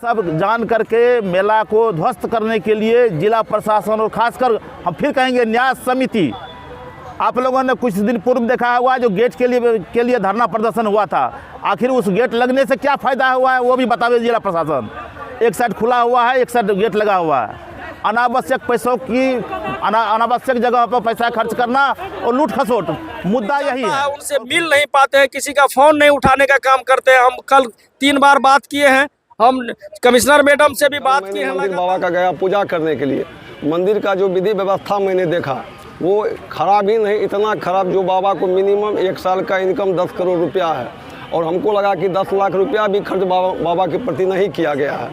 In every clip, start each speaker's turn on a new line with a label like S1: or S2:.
S1: सब जान करके मेला को ध्वस्त करने के लिए जिला प्रशासन और खासकर हम फिर कहेंगे न्याय समिति, आप लोगों ने कुछ दिन पूर्व देखा हुआ जो गेट के लिए धरना प्रदर्शन हुआ था, आखिर उस गेट लगने से क्या फ़ायदा हुआ है वो भी बतावे जिला प्रशासन। एक साइड खुला हुआ है, एक साइड गेट लगा हुआ है। अनावश्यक पैसों की अनावश्यक जगह पर पैसा खर्च करना और लूट खसोट मुद्दा यही है।
S2: उनसे मिल नहीं पाते हैं, किसी का फ़ोन नहीं उठाने का काम करते हैं। हम कल 3 बार बात किए हैं, हम कमिश्नर मैडम से भी बात की है।
S3: मंदिर बाबा का गया पूजा करने के लिए, मंदिर का जो विधि व्यवस्था मैंने देखा वो खराब ही नहीं, इतना खराब जो बाबा को मिनिमम 1 साल का इनकम 10 करोड़ रुपया है और हमको लगा कि 10 लाख रुपया भी खर्च बाबा के प्रति नहीं किया गया है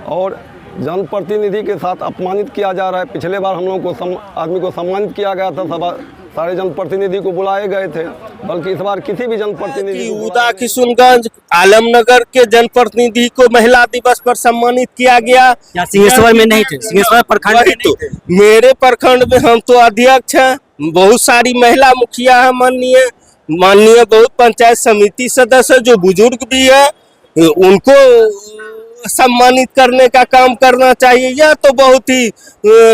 S3: और जनप्रतिनिधि के साथ अपमानित किया जा रहा है। पिछले बार हम लोगों को आदमी को सम्मानित किया गया था, सारे जनप्रतिनिधि को बुलाए गए थे, बल्कि इस बार किसी भी जनप्रतिनिधि
S2: उदा किशुनगंज आलमनगर के जनप्रतिनिधि को महिला दिवस पर सम्मानित किया गया।
S4: सिंहेश्वर में नहीं थे, सिंहेश्वर प्रखंड में
S2: तो मेरे प्रखंड में हम तो अध्यक्ष हैं, बहुत सारी महिला मुखिया है, माननीय बहुत पंचायत समिति सदस्य जो बुजुर्ग भी है, उनको सम्मानित करने का काम करना चाहिए। यह तो बहुत ही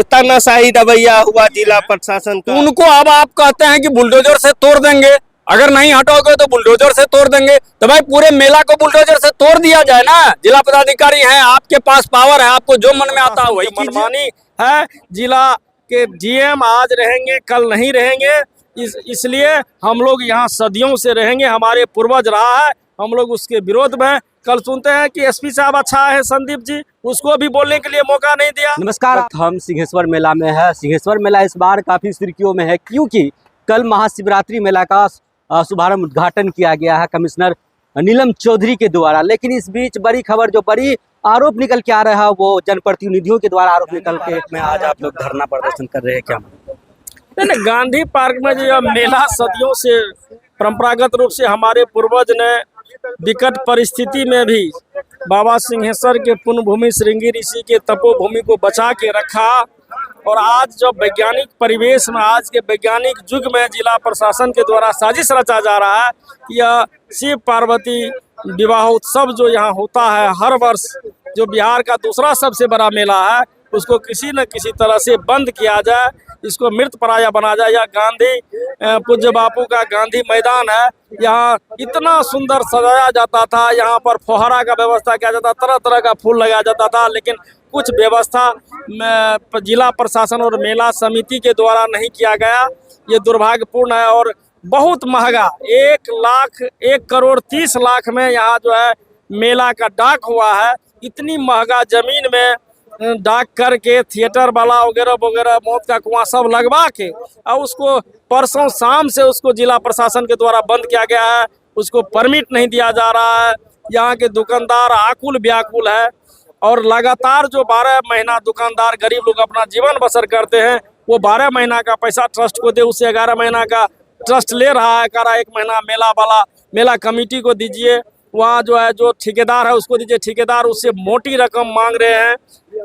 S2: तानाशाही रवैया हुआ जिला प्रशासन का।
S5: उनको अब आप कहते हैं कि बुलडोजर से तोड़ देंगे, अगर नहीं हटोगे तो बुलडोजर से तोड़ देंगे। तो भाई पूरे मेला को बुलडोजर से तोड़ दिया जाए ना। जिला पदाधिकारी हैं, आपके पास पावर है, आपको जो मन में आता है वही
S2: मनमानी है। जिला के जीएम आज रहेंगे, कल नहीं रहेंगे, इसलिए हम लोग यहाँ सदियों से रहेंगे। हमारे पूर्वज रहा है, हम लोग उसके विरोध में। कल सुनते हैं कि एसपी साहब अच्छा है संदीप जी, उसको भी बोलने के लिए मौका नहीं दिया।
S4: नमस्कार, हम सिंहेश्वर मेला में है। सिंहेश्वर मेला इस बार काफी सुर्खियों में है क्योंकि कल महाशिवरात्रि मेला का शुभारंभ उद्घाटन किया गया है कमिश्नर नीलम चौधरी के द्वारा। लेकिन इस बीच बड़ी खबर, जो बड़ी आरोप निकल के आ रहा है, वो जनप्रतिनिधियों के द्वारा आरोप निकल के में आज आप लोग धरना प्रदर्शन कर रहे हैं। क्या
S2: गांधी पार्क में जो मेला सदियों से परंपरागत रूप से हमारे पूर्वज ने विकट परिस्थिति में भी बाबा सिंहेश्वर के पुण्य भूमि श्रृंगी ऋषि के तपोभूमि को बचा के रखा। और आज जब वैज्ञानिक परिवेश में, आज के वैज्ञानिक युग में जिला प्रशासन के द्वारा साजिश रचा जा रहा है कि यह शिव पार्वती विवाह उत्सव जो यहाँ होता है हर वर्ष, जो बिहार का दूसरा सबसे बड़ा मेला है, उसको किसी न किसी तरह से बंद किया जाए, इसको मृत पराया बना जाए। यह गांधी पूज्य बापू का गांधी मैदान है, यहाँ इतना सुंदर सजाया जाता था, यहाँ पर फुहारा का व्यवस्था किया जाता, तरह तरह का फूल लगाया जाता था, लेकिन कुछ व्यवस्था जिला प्रशासन और मेला समिति के द्वारा नहीं किया गया। ये दुर्भाग्यपूर्ण है और बहुत महंगा, 1 करोड़ 30 लाख में यहाँ जो है मेला का डाक हुआ है। इतनी महंगा जमीन में डाक करके थिएटर वाला वगैरह वगैरह, मौत का कुआं सब लगवा के और उसको परसों शाम से उसको जिला प्रशासन के द्वारा बंद किया गया है, उसको परमिट नहीं दिया जा रहा है। यहाँ के दुकानदार आकुल व्याकुल है और लगातार जो 12 महीना दुकानदार गरीब लोग अपना जीवन बसर करते हैं, वो 12 महीना का पैसा ट्रस्ट को दे, उससे 11 महीना का ट्रस्ट ले रहा है। कह रहा है 1 महीना मेला कमेटी को दीजिए, वहाँ जो है जो ठेकेदार है उसको दीजिए। ठेकेदार उससे मोटी रकम मांग रहे हैं,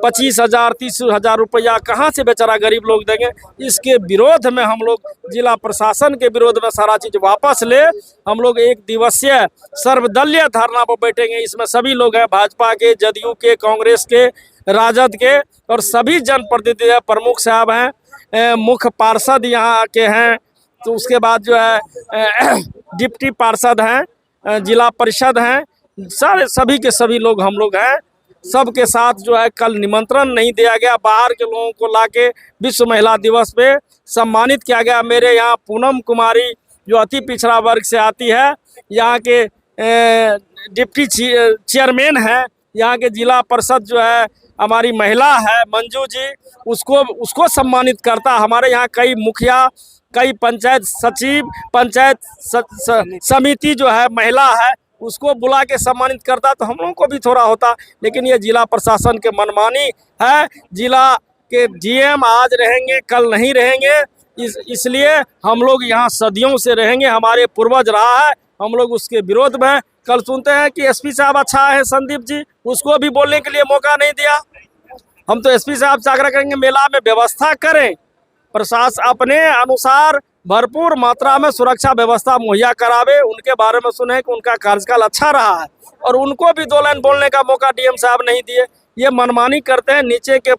S2: 25,000 30,000 रुपया कहाँ से बेचारा गरीब लोग देंगे। इसके विरोध में हम लोग जिला प्रशासन के विरोध में सारा चीज वापस ले, हम लोग 1 दिवसीय सर्वदलीय धरना पर बैठेंगे। इसमें सभी लोग हैं, भाजपा के, जदयू के, कांग्रेस के, राजद के और सभी जनप्रतिनिधि प्रमुख साहब हैं, मुख्य पार्षद यहाँ के हैं, तो उसके बाद जो है डिप्टी पार्षद हैं, जिला परिषद हैं, सारे सभी के सभी लोग हम लोग हैं। सबके साथ जो है कल निमंत्रण नहीं दिया गया, बाहर के लोगों को लाके विश्व महिला दिवस पे सम्मानित किया गया। मेरे यहाँ पूनम कुमारी जो अति पिछड़ा वर्ग से आती है, यहाँ के डिप्टी चेयरमैन हैं, यहाँ के जिला परिषद जो है हमारी महिला है मंजू जी, उसको सम्मानित करता। हमारे यहाँ कई मुखिया, कई पंचायत सचिव, पंचायत समिति जो है महिला है, उसको बुला के सम्मानित करता तो हम लोगों को भी थोड़ा होता। लेकिन ये जिला प्रशासन के मनमानी है। जिला के जीएम आज रहेंगे, कल नहीं रहेंगे, इसलिए हम लोग यहाँ सदियों से रहेंगे। हमारे पूर्वज रहा है, हम लोग उसके विरोध में। कल सुनते हैं कि एसपी साहब अच्छा है संदीप जी, उसको भी बोलने के लिए मौका नहीं दिया। हम तो एसपी साहब से आग्रह करेंगे मेला में व्यवस्था करें, प्रशासन अपने अनुसार भरपूर मात्रा में सुरक्षा व्यवस्था मुहैया करावे। उनके बारे में सुने कि उनका कार्यकाल अच्छा रहा है और उनको भी 2 लाइन बोलने का मौका डीएम साहब नहीं दिए। ये मनमानी करते हैं, नीचे के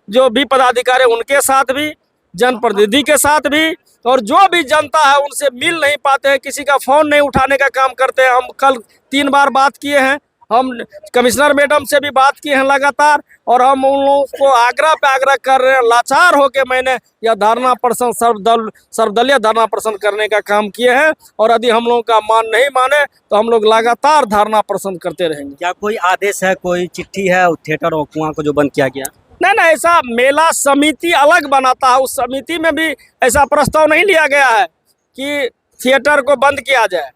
S2: जो भी पदाधिकारी उनके साथ भी, जनप्रतिनिधि के साथ भी, और जो भी जनता है उनसे मिल नहीं पाते हैं, किसी का फ़ोन नहीं उठाने का काम करते हैं। हम कल 3 बार बात किए हैं, हम कमिश्नर मैडम से भी बात किए हैं लगातार, और हम उन लोगों को आग्रह पे आग्रह कर रहे हैं। लाचार होकर मैंने यह धरना प्रदर्शन सर्वदलीय धरना प्रदर्शन करने का काम किए हैं, और यदि हम लोगों का मान नहीं माने तो हम लोग लगातार धरना प्रदर्शन करते रहेंगे।
S4: क्या कोई आदेश है, कोई चिट्ठी है थिएटर और कुआं को जो बंद किया गया?
S2: नहीं, ऐसा मेला समिति अलग बनाता है, उस समिति में भी ऐसा प्रस्ताव नहीं लिया गया है कि थिएटर को बंद किया जाए।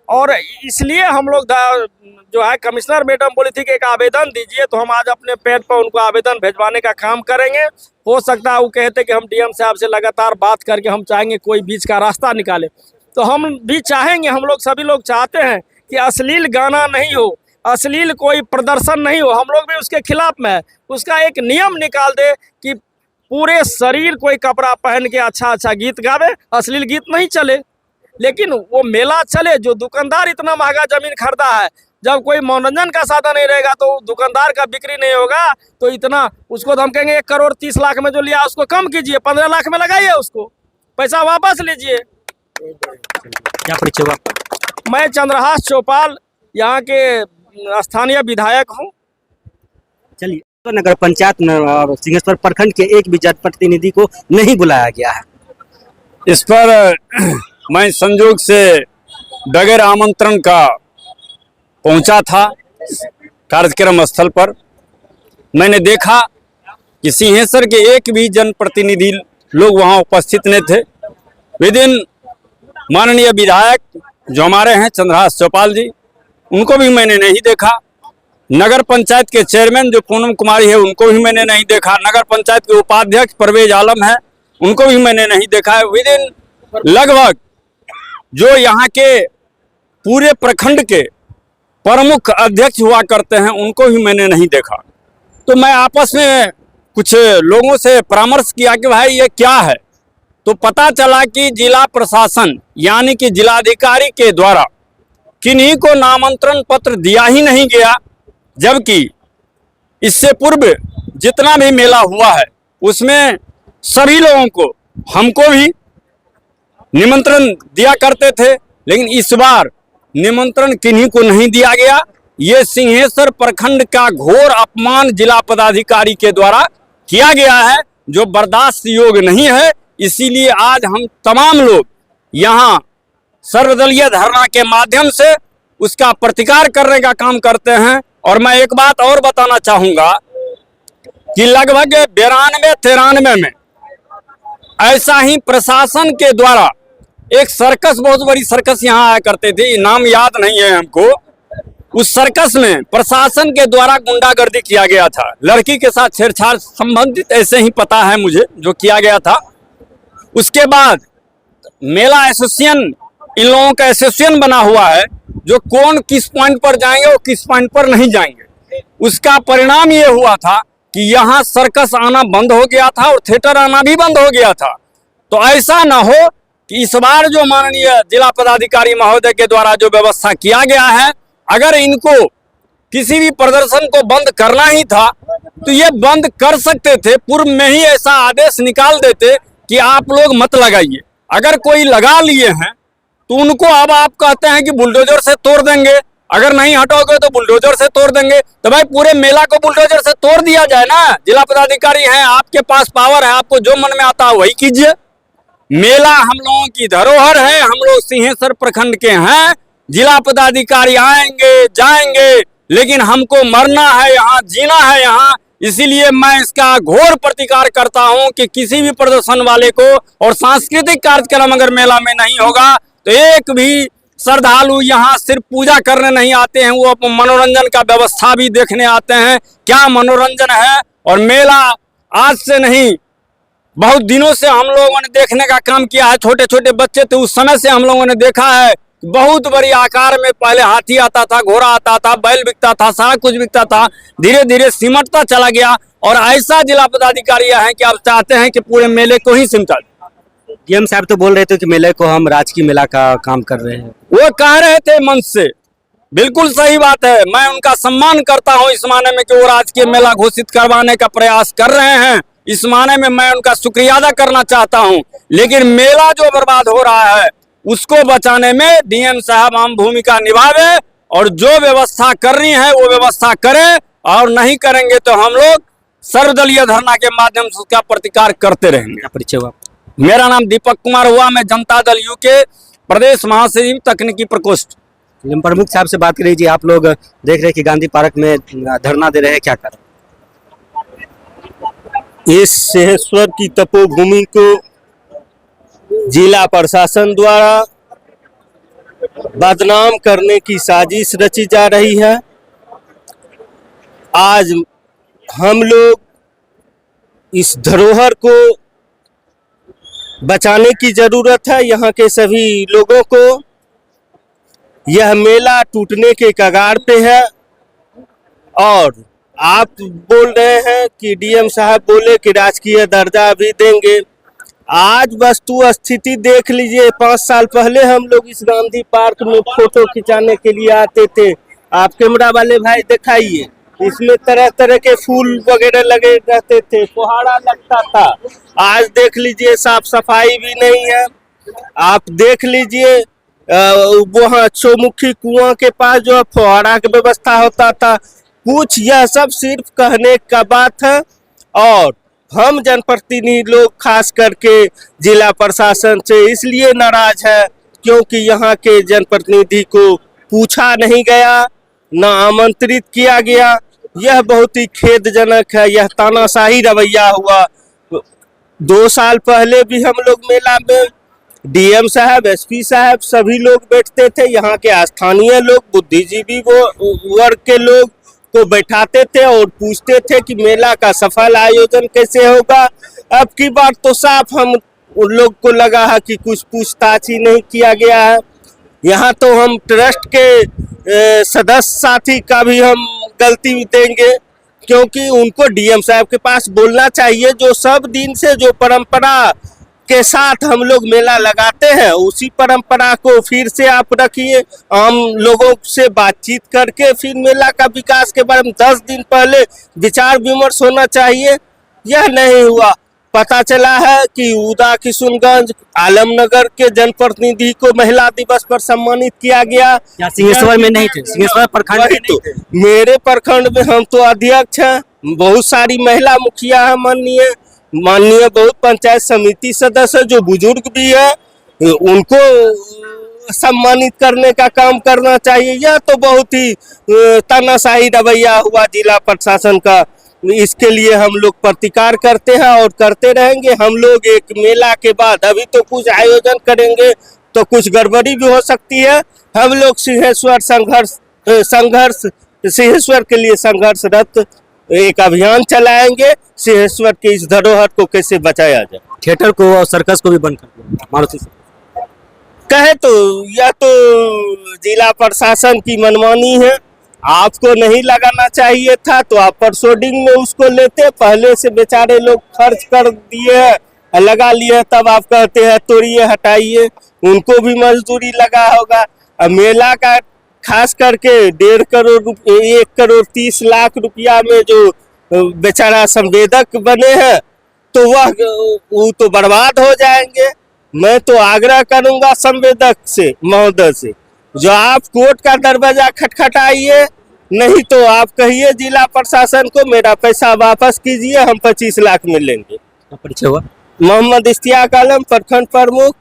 S2: और इसलिए हम लोग जो है, कमिश्नर मैडम बोली थी कि एक आवेदन दीजिए, तो हम आज अपने पेज पर उनको आवेदन भिजवाने का काम करेंगे। हो सकता है वो कहते कि हम डीएम साहब से लगातार बात करके हम चाहेंगे कोई बीच का रास्ता निकाले, तो हम भी चाहेंगे, हम लोग सभी लोग चाहते हैं कि अश्लील गाना नहीं हो, अश्लील कोई प्रदर्शन नहीं हो। हम लोग भी उसके खिलाफ में है। उसका एक नियम निकाल दे कि पूरे शरीर कोई कपड़ा पहन के अच्छा गीत गावे, अश्लील गीत नहीं चले, लेकिन वो मेला चले। जो दुकानदार इतना महंगा जमीन खरीदा है, जब कोई मनोरंजन का साधन नहीं रहेगा तो दुकानदार का बिक्री नहीं होगा, तो इतना उसको तो हम कहेंगे 1 करोड़ 30 लाख में जो लिया उसको कम कीजिए, 15 लाख में लगाइए, उसको पैसा वापस लीजिए।
S4: क्या परिचय हुआ?
S2: मैं चंद्रहास चौपाल, यहाँ के स्थानीय विधायक हूँ।
S4: चलिए, तो नगर पंचायत सिंहेश्वर प्रखंड के एक भी जनप्रतिनिधि को नहीं बुलाया गया है।
S5: इस पर मैं संजोग से बगैर आमंत्रण का पहुंचा था कार्यक्रम स्थल पर। मैंने देखा कि सिंहेश्वर के एक भी जनप्रतिनिधि लोग वहां उपस्थित नहीं थे। विदिन माननीय विधायक जो हमारे हैं चंद्रहास चौपाल जी, उनको भी मैंने नहीं देखा। नगर पंचायत के चेयरमैन जो पूनम कुमारी है, उनको भी मैंने नहीं देखा। नगर पंचायत के उपाध्यक्ष परवेज आलम है, उनको भी मैंने नहीं देखा है। विदिन लगभग जो यहाँ के पूरे प्रखंड के प्रमुख अध्यक्ष हुआ करते हैं, उनको भी मैंने नहीं देखा। तो मैं आपस में कुछ लोगों से परामर्श किया कि भाई ये क्या है, तो पता चला कि जिला प्रशासन यानी कि जिलाधिकारी के द्वारा किन्हीं को नामांतरण पत्र दिया ही नहीं गया, जबकि इससे पूर्व जितना भी मेला हुआ है उसमें सभी लोगों को, हमको भी निमंत्रण दिया करते थे, लेकिन इस बार निमंत्रण किन्हीं को नहीं दिया गया। ये सिंहेश्वर प्रखंड का घोर अपमान जिला पदाधिकारी के द्वारा किया गया है, जो बर्दाश्त योग्य नहीं है। इसीलिए आज हम तमाम लोग यहाँ सर्वदलीय धरना के माध्यम से उसका प्रतिकार करने का काम करते हैं। और मैं एक बात और बताना चाहूँगा कि लगभग 92-93 में ऐसा ही प्रशासन के द्वारा एक सर्कस, बहुत बड़ी सर्कस यहाँ आया करते थे, नाम याद नहीं है हमको। उस सर्कस में प्रशासन के द्वारा गुंडागर्दी किया गया था, लड़की के साथ छेड़छाड़ संबंधित, ऐसे ही पता है मुझे जो किया गया था। उसके बाद मेला एसोसिएशन, इन लोगों का एसोसिएशन बना हुआ है, जो कौन किस पॉइंट पर जाएंगे और किस पॉइंट पर नहीं जाएंगे। उसका परिणाम ये हुआ था कि यहाँ सर्कस आना बंद हो गया था और थिएटर आना भी बंद हो गया था। तो ऐसा ना हो कि इस बार जो माननीय जिला पदाधिकारी महोदय के द्वारा जो व्यवस्था किया गया है, अगर इनको किसी भी प्रदर्शन को बंद करना ही था तो ये बंद कर सकते थे, पूर्व में ही ऐसा आदेश निकाल देते कि आप लोग मत लगाइए। अगर कोई लगा लिए हैं तो उनको अब आप कहते हैं कि बुलडोजर से तोड़ देंगे, अगर नहीं हटोगे तो बुलडोजर से तोड़ देंगे। तो भाई पूरे मेला को बुलडोजर से तोड़ दिया जाए ना। जिला पदाधिकारी हैं, आपके पास पावर है, आपको जो मन में आता है वही कीजिए। मेला हम लोगों की धरोहर है, हम लोग सिंहेश्वर प्रखंड के हैं। जिला पदाधिकारी आएंगे जाएंगे, लेकिन हमको मरना है यहाँ, जीना है यहाँ। इसीलिए मैं इसका घोर प्रतिकार करता हूँ कि किसी भी प्रदर्शन वाले को, और सांस्कृतिक कार्यक्रम अगर मेला में नहीं होगा तो एक भी श्रद्धालु यहाँ सिर्फ पूजा करने नहीं आते हैं, वो मनोरंजन का व्यवस्था भी देखने आते हैं। क्या मनोरंजन है। और मेला आज से नहीं, बहुत दिनों से हम लोगों ने देखने का काम किया है। छोटे छोटे बच्चे थे उस समय से हम लोगों ने देखा है, बहुत बड़ी आकार में पहले हाथी आता था, घोड़ा आता था, बैल बिकता था, सारा कुछ बिकता था। धीरे धीरे सिमटता चला गया, और ऐसा जिला पदाधिकारी है कि आप चाहते हैं कि पूरे मेले को ही सिमटा।
S4: डीएम साहब तो बोल रहे थे कि मेले को हम राजकीय मेला का काम कर रहे हैं।
S5: वो कह रहे थे मंच से, बिल्कुल सही बात है। मैं उनका सम्मान करता हूं इस माने में कि वो राजकीय मेला घोषित करवाने का प्रयास कर रहे हैं। इस माने में मैं उनका शुक्रिया अदा करना चाहता हूं। लेकिन मेला जो बर्बाद हो रहा है उसको बचाने में डीएम साहब अहम भूमिका निभावे और जो व्यवस्था करनी है वो व्यवस्था करें, और नहीं करेंगे तो हम लोग सर्वदलीय धरना के माध्यम से उसका प्रतिकार करते रहेंगे।
S4: परिचय हुआ।
S5: मेरा नाम दीपक कुमार हुआ, मैं जनता दल यू के प्रदेश महासचिव तकनीकी प्रकोष्ठ।
S4: प्रमुख साहब से बात करिए जी। आप लोग देख रहे हैं कि गांधी पार्क में धरना दे रहे हैं, क्या करें?
S6: इस सिंहेश्वर की तपोभूमि को जिला प्रशासन द्वारा बदनाम करने की साजिश रची जा रही है। आज हम लोग इस धरोहर को बचाने की जरूरत है। यहाँ के सभी लोगों को यह मेला टूटने के कगार पे है। और आप बोल रहे हैं कि डीएम साहब बोले कि राजकीय दर्जा भी देंगे। आज वस्तु स्थिति देख लीजिए। 5 साल पहले हम लोग इस गांधी पार्क में फोटो खिंचाने के लिए आते थे। आप कैमरा वाले भाई दिखाइए, इसमें तरह तरह के फूल वगैरह लगे रहते थे, फुहारा लगता था। आज देख लीजिए साफ सफाई भी नहीं है। आप देख लीजिए वहाँ चौमुखी कुआं के पास जो फुहारा की व्यवस्था होता था कुछ, यह सब सिर्फ कहने का बात है। और हम जनप्रतिनिधि लोग खास करके जिला प्रशासन से इसलिए नाराज है क्योंकि यहाँ के जनप्रतिनिधि को पूछा नहीं गया, न आमंत्रित किया गया। यह बहुत ही खेदजनक है। यह तानाशाही रवैया हुआ। 2 साल पहले भी हम लोग मेला में डीएम साहब, एसपी साहब सभी लोग बैठते थे। यहाँ के स्थानीय लोग, बुद्धिजीवी वर्ग के लोग को बैठाते थे और पूछते थे कि मेला का सफल आयोजन कैसे होगा। अब की बार तो साफ हम उन लोग को लगा है कि कुछ पूछताछ ही नहीं किया गया है। यहाँ तो हम ट्रस्ट के सदस्य साथी का भी हम गलती देंगे क्योंकि उनको डीएम साहब के पास बोलना चाहिए। जो सब दिन से जो परंपरा के साथ हम लोग मेला लगाते हैं उसी परंपरा को फिर से आप रखिए। हम लोगों से बातचीत करके फिर मेला का विकास के बारे में 10 दिन पहले विचार विमर्श होना चाहिए। यह नहीं हुआ। पता चला है कि उदा किशुनगंज आलमनगर के जनप्रतिनिधि को महिला दिवस पर सम्मानित किया गया।
S4: सिंहेश्वर में नहीं थे, सिंहेश्वर प्रखंड में नहीं थे।
S6: मेरे प्रखंड में हम तो अध्यक्ष हैं, बहुत सारी महिला मुखिया है, माननीय बहुत पंचायत समिति सदस्य जो बुजुर्ग भी है, उनको सम्मानित करने का काम करना चाहिए। यह तो बहुत ही तानाशाही रवैया हुआ जिला प्रशासन का। इसके लिए हम लोग प्रतिकार करते हैं और करते रहेंगे। हम लोग एक मेला के बाद अभी तो कुछ आयोजन करेंगे तो कुछ गड़बड़ी भी हो सकती है। हम लोग सिंहेश्वर सिंहेश्वर के लिए संघर्षरत एक अभियान चलाएंगे। सिंहेश्वर के इस धरोहर को कैसे बचाया जाए।
S4: थिएटर को और सर्कस को भी बंद कर दिया मारुति से
S6: कहे तो यह तो जिला प्रशासन की मनमानी है। आपको नहीं लगाना चाहिए था तो आप परसोडिंग में उसको लेते। पहले से बेचारे लोग खर्च कर दिए हैं, लगा लिए, तब आप कहते हैं तोड़िए हटाइए। उनको भी मजदूरी लगा होगा। मेला का खास करके 1.5 करोड़ 1 करोड़ 30 लाख रुपया में जो बेचारा संवेदक बने हैं तो वो तो बर्बाद हो जाएंगे। मैं तो आग्रह करूंगा संवेदक से महोदय से, जो आप कोर्ट का दरवाजा खटखटाइए, नहीं तो आप कहिए जिला प्रशासन को मेरा पैसा वापस कीजिए, हम 25 लाख में लेंगे।
S4: परिचय हुआ।
S6: मोहम्मद इश्तियाक आलम, प्रखंड प्रमुख,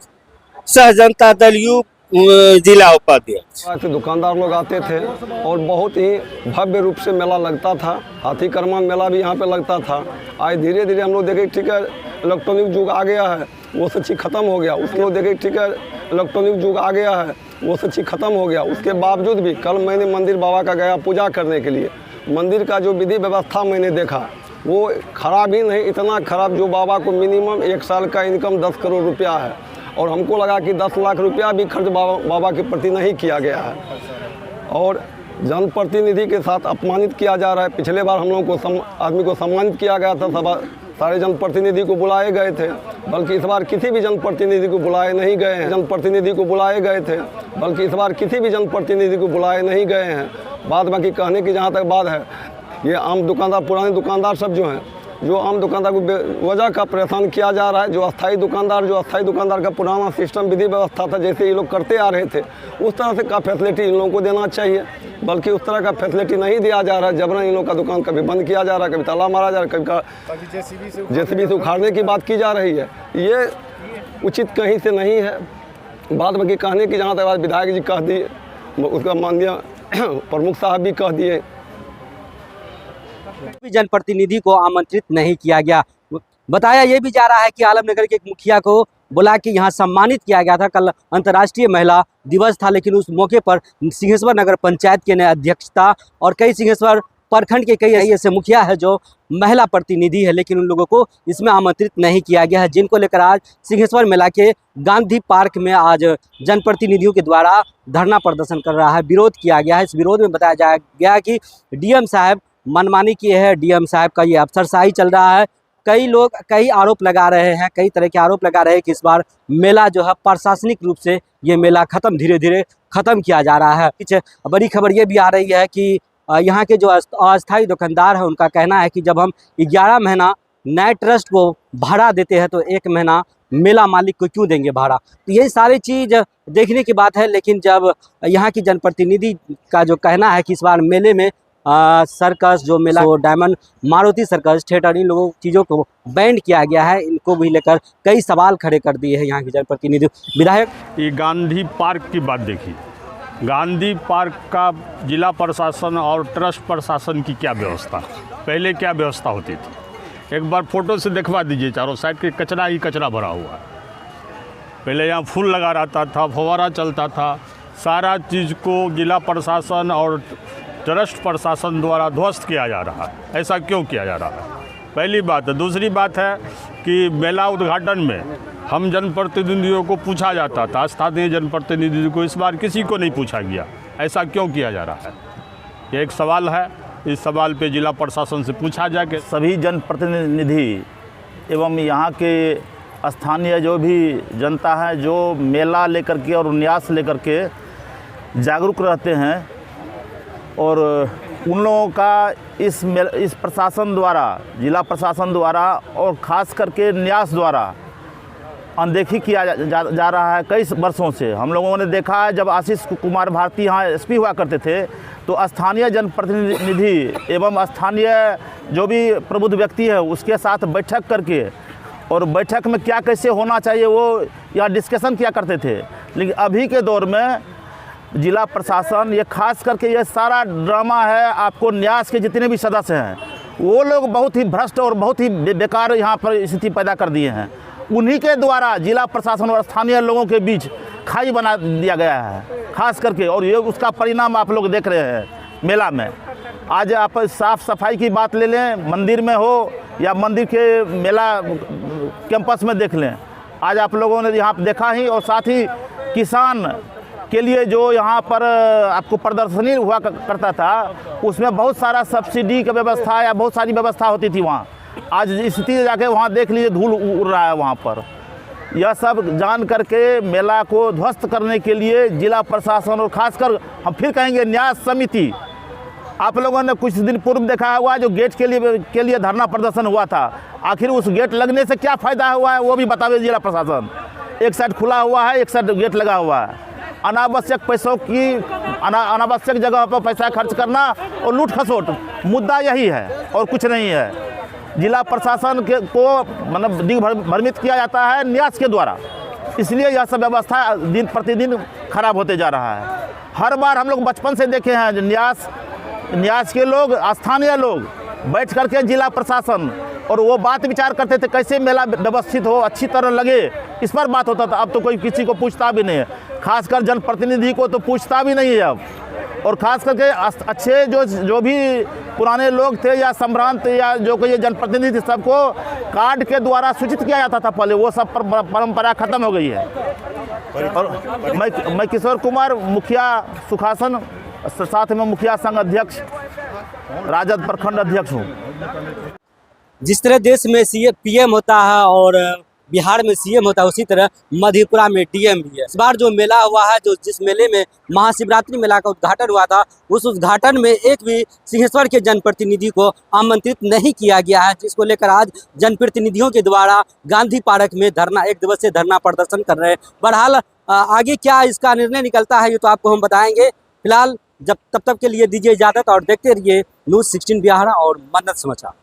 S6: सह जनता दल यू जिला उपाध्यक्ष।
S3: ऐसे दुकानदार लोग आते थे और बहुत ही भव्य रूप से मेला लगता था। हाथी कर्मा मेला भी यहाँ पे लगता था। आज धीरे धीरे हम लोग देखे ठीक है इलेक्ट्रॉनिक युग आ गया है, वो सब चीज़ खत्म हो गया। उसके लोग देखे ठीक है इलेक्ट्रॉनिक युग आ गया है, वो सब चीज़ खत्म हो गया। उसके बावजूद भी कल मैंने मंदिर बाबा का गया पूजा करने के लिए। मंदिर का जो विधि व्यवस्था मैंने देखा वो खराब ही नहीं, इतना खराब जो बाबा को मिनिमम 1 साल का इनकम 10 करोड़ रुपया है। और हमको लगा कि 10 लाख रुपया भी खर्च बाबा के प्रति नहीं किया गया है और जनप्रतिनिधि के साथ अपमानित किया जा रहा है। पिछले बार हम लोगों को आदमी को सम्मानित किया गया था सारे जनप्रतिनिधि को बुलाए गए थे, बल्कि इस बार किसी भी जनप्रतिनिधि को बुलाए नहीं गए हैं। जनप्रतिनिधि को बुलाए गए थे, बल्कि इस बार किसी भी जनप्रतिनिधि को बुलाए नहीं गए हैं। बाद बाकी कहने की जहाँ तक बात है, ये आम दुकानदार, पुराने दुकानदार सब जो हैं, जो आम दुकानदार को वजह का परेशान किया जा रहा है। जो अस्थायी दुकानदार का पुराना सिस्टम विधि व्यवस्था था, जैसे ये लोग करते आ रहे थे, उस तरह से का फैसिलिटी इन लोगों को देना चाहिए, बल्कि उस तरह का फैसिलिटी नहीं दिया जा रहा है। जबरन इन लोगों का दुकान कभी बंद किया जा रहा है, कभी ताला मारा जा रहा है, कभी जेसीबी से उखाड़ने की बात की जा रही है। ये उचित कहीं से नहीं है। बाद बाकी कहने की जहाँ तक विधायक जी कह दिए, उसका माननीय प्रमुख साहब भी कह दिए,
S4: जनप्रतिनिधि को आमंत्रित नहीं किया गया। बताया यह भी जा रहा है कि आलमनगर के एक मुखिया को बुला के यहाँ सम्मानित किया गया था। कल अंतर्राष्ट्रीय महिला दिवस था, लेकिन उस मौके पर सिंहेश्वर नगर पंचायत के ने अध्यक्षता और कई सिंहेश्वर प्रखंड के कई ऐसे मुखिया है जो महिला प्रतिनिधि है, लेकिन उन लोगों को इसमें आमंत्रित नहीं किया गया है, जिनको लेकर आज सिंहेश्वर मेला के गांधी पार्क में आज जनप्रतिनिधियों के द्वारा धरना प्रदर्शन कर रहा है, विरोध किया गया है। इस विरोध में बताया गया कि डीएम साहब मनमानी किए हैं, डीएम साहब का ये अफसरशाही चल रहा है। कई लोग कई आरोप लगा रहे हैं, कई तरह के आरोप लगा रहे हैं कि इस बार मेला जो है प्रशासनिक रूप से ये मेला धीरे धीरे खत्म किया जा रहा है। पीछे बड़ी खबर ये भी आ रही है कि यहाँ के जो अस्थायी दुकानदार है, उनका कहना है कि जब हम 11 महीना नए ट्रस्ट को भाड़ा देते हैं तो 1 महीना मेला मालिक को क्यों देंगे भाड़ा। तो ये सारी चीज़ देखने की बात है। लेकिन जब यहाँ की जनप्रतिनिधि का जो कहना है कि इस बार मेले में सर्कस जो मेला तो डायमंड मारुति सर्कस थिएटर, इन लोगों चीज़ों को बैंड किया गया है, इनको भी लेकर कई सवाल खड़े कर दिए हैं यहाँ के जनप्रतिनिधि। विधायक,
S7: ये गांधी पार्क की बात देखिए, गांधी पार्क का जिला प्रशासन और ट्रस्ट प्रशासन की क्या व्यवस्था, पहले क्या व्यवस्था होती थी, एक बार फोटो से दिखवा दीजिए। चारों साइड के कचरा ही कचरा भरा हुआ है। पहले यहाँ फूल लगा रहता था, फव्वारा चलता था, सारा चीज़ को जिला प्रशासन और ट्रस्ट प्रशासन द्वारा ध्वस्त किया जा रहा है। ऐसा क्यों किया जा रहा है, पहली बात है। दूसरी बात है कि मेला उद्घाटन में हम जनप्रतिनिधियों को पूछा जाता था, स्थानीय जनप्रतिनिधियों को, इस बार किसी को नहीं पूछा गया। ऐसा क्यों किया जा रहा है, ये एक सवाल है। इस सवाल पे जिला प्रशासन से पूछा जाए कि
S1: सभी जनप्रतिनिधि एवं यहाँ के स्थानीय जो भी जनता है, जो मेला लेकर के और न्यास लेकर के जागरूक रहते हैं, और उन लोगों का इस प्रशासन द्वारा, जिला प्रशासन द्वारा और ख़ास करके न्यास द्वारा अनदेखी किया जा रहा है कई वर्षों से। हम लोगों ने देखा है, जब आशीष कुमार भारती यहाँ एसपी हुआ करते थे, तो स्थानीय जनप्रतिनिधि एवं स्थानीय जो भी प्रबुद्ध व्यक्ति है उसके साथ बैठक करके, और बैठक में क्या कैसे होना चाहिए वो यहाँ डिस्कशन किया करते थे। लेकिन अभी के दौर में जिला प्रशासन, ये खास करके ये सारा ड्रामा है, आपको न्यास के जितने भी सदस्य हैं वो लोग बहुत ही भ्रष्ट और बहुत ही बेकार यहाँ पर स्थिति पैदा कर दिए हैं। उन्हीं के द्वारा जिला प्रशासन और स्थानीय लोगों के बीच खाई बना दिया गया है खास करके, और ये उसका परिणाम आप लोग देख रहे हैं मेला में। आज आप साफ़ सफाई की बात ले लें, मंदिर में हो या मंदिर के मेला कैंपस में देख लें, आज आप लोगों ने यहाँ देखा ही। और साथ ही किसान के लिए जो यहाँ पर आपको प्रदर्शनी हुआ करता था, उसमें बहुत सारा सब्सिडी का व्यवस्था या बहुत सारी व्यवस्था होती थी वहाँ। आज स्थिति जाके वहाँ देख लीजिए, धूल उड़ रहा है वहाँ पर। यह सब जान करके मेला को ध्वस्त करने के लिए जिला प्रशासन और खासकर हम फिर कहेंगे न्यास समिति, आप लोगों ने कुछ दिन पूर्व देखा हुआ जो गेट के लिए धरना प्रदर्शन हुआ था, आखिर उस गेट लगने से क्या फ़ायदा हुआ है वो भी बतावे जिला प्रशासन। एक साइड खुला हुआ है, एक साइड गेट लगा हुआ है। अनावश्यक पैसों की अनावश्यक जगह पर पैसा खर्च करना और लूट खसोट, मुद्दा यही है और कुछ नहीं है। जिला प्रशासन को मतलब दिग्भ्रमित किया जाता है न्यास के द्वारा, इसलिए यह सब व्यवस्था दिन प्रतिदिन खराब होते जा रहा है। हर बार हम लोग बचपन से देखे हैं न्यास के लोग, स्थानीय लोग बैठ करके जिला प्रशासन और वो बात विचार करते थे कैसे मेला व्यवस्थित हो, अच्छी तरह लगे, इस पर बात होता था। अब तो कोई किसी को पूछता भी नहीं है, खासकर जनप्रतिनिधि को तो पूछता भी नहीं है अब। और खास करके अच्छे जो भी पुराने लोग थे या संभ्रांत या जो कोई जनप्रतिनिधि थे, सबको कार्ड के द्वारा सूचित किया जाता था पहले, वो सब परंपरा खत्म हो गई है। और मैं किशोर कुमार, मुखिया सुखासन, साथ में मुखिया संघ अध्यक्ष, राजद प्रखंड अध्यक्ष हूँ।
S4: जिस तरह देश में पीएम होता है और बिहार में सीएम होता है, उसी तरह मधेपुरा में डीएम भी है। इस बार जो मेला हुआ है, जिस मेले में महाशिवरात्रि मेला का उद्घाटन हुआ था, उस उद्घाटन में एक भी सिंहेश्वर के जनप्रतिनिधि को आमंत्रित नहीं किया गया है, जिसको लेकर आज जनप्रतिनिधियों के द्वारा गांधी पार्क में धरना, 1 दिवसीय धरना प्रदर्शन कर रहे हैं। बहरहाल आगे क्या इसका निर्णय निकलता है ये तो आपको हम बताएंगे। फिलहाल तब तक के लिए दीजिए इजाजत और देखते रहिए न्यूज़ 16 बिहार और मन्नत समाचार।